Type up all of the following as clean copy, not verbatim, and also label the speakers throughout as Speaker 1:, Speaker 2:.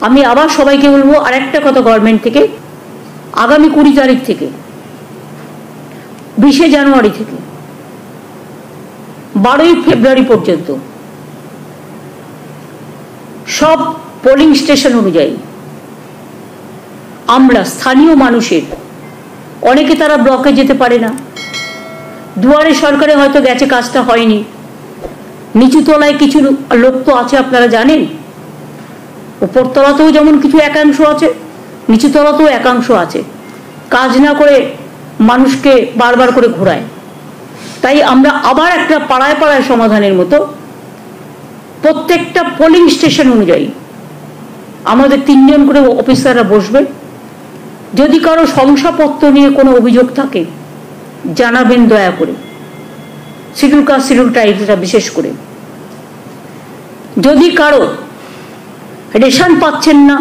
Speaker 1: আমি আবার সবাইকে বলবো আরেকটা কথা গভর্নমেন্ট থেকে, আগামী 20 তারিখ থেকে 20 জানুয়ারি থেকে 12 ফেব্রুয়ারি পর্যন্ত সব পোলিং স্টেশন অনুযায়ী আমরা স্থানীয় মানুষের, অনেকে তারা ব্লকে যেতে পারে না, দুয়ারে সরকারে হয়তো গেছে, কাজটা হয়নি, নিচু তলায় কিছু লোক তো আছে আপনারা জানেন, উপরতলাতেও যেমন কিছু একাংশ আছে, নিচু তলাতেও একাংশ আছে, কাজ না করে মানুষকে বারবার করে ঘোরায়। তাই আমরা আবার একটা পাড়ায় পাড়ায় সমাধানের মতো প্রত্যেকটা পোলিং স্টেশন অনুযায়ী আমাদের 3 জন করে অফিসাররা বসবে। যদি কারো শংসাপত্র নিয়ে কোনো অভিযোগ থাকে জানাবেন দয়া করে, শিডিউল কাস্ট শিডিউল ট্রাইবসরা বিশেষ করে। যদি কারো রেশন পাচ্ছেন না,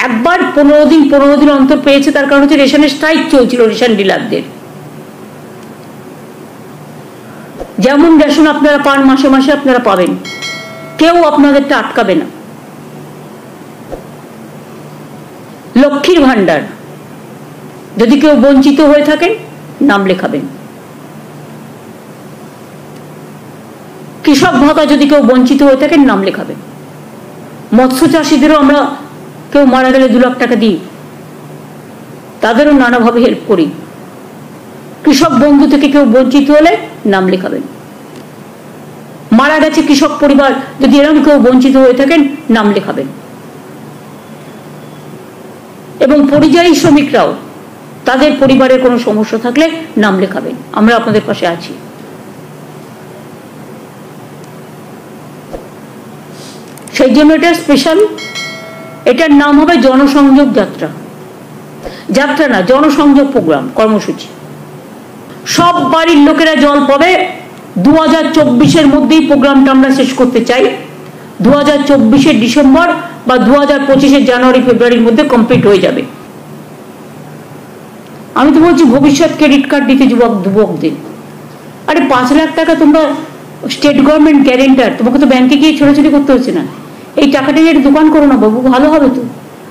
Speaker 1: একবার 15 দিন অন্তর পেয়েছে, তার কারণ হচ্ছে রেশনের স্ট্রাইক চলছিল রেশন ডিলারদের। যেমন রেশন আপনারা পান মাসে মাসে আপনারা পাবেন, কেউ আপনাদেরটা আটকাবে না। লক্ষ্মীর ভান্ডার যদি কেউ বঞ্চিত হয়ে থাকেন নাম লেখাবেন। কৃষক ভাতা যদি কেউ বঞ্চিত হয়ে থাকেন নাম লেখাবেন। মৎস্য চাষীদেরও আমরা কেউ মারা গেলে 2 লাখ টাকা দিই, তাদেরও নানাভাবে হেল্প করি। কৃষক বন্ধু থেকে কেউ বঞ্চিত হলে নাম লেখাবেন। মারা গেছে কৃষক পরিবার, যদি এরকম কেউ বঞ্চিত হয়ে থাকেন নাম লেখাবেন। এবং পরিযায়ী শ্রমিকরাও তাদের পরিবারের কোনো সমস্যা থাকলে নাম লেখাবেন, আমরা আপনাদের পাশে আছি। সেই জন্য এটা স্পেশাল, এটার নাম হবে জনসংযোগ যাত্রা। যাত্রা না, জনসংযোগ প্রোগ্রাম, কর্মসূচি। সব বাড়ির লোকেরা জল পাবে। 2024-এর মধ্যেই প্রোগ্রামটা আমরা শেষ করতে চাই। 2024-এর ডিসেম্বর বা 2025-এর জানুয়ারি ফেব্রুয়ারির মধ্যে কমপ্লিট হয়ে যাবে। আমি তো বলছি ভবিষ্যৎ ক্রেডিট কার্ড দিতে যুবকদের। আরে 5 লাখ টাকা তোমরা স্টেট গভর্নমেন্ট গ্যারেন্টার, তোমাকে তো ব্যাংকে গিয়ে ছোটাছুটি করতে হচ্ছে না। এই টাকাটা নিয়ে দোকান করো না বাবু, ভালো হবে তো।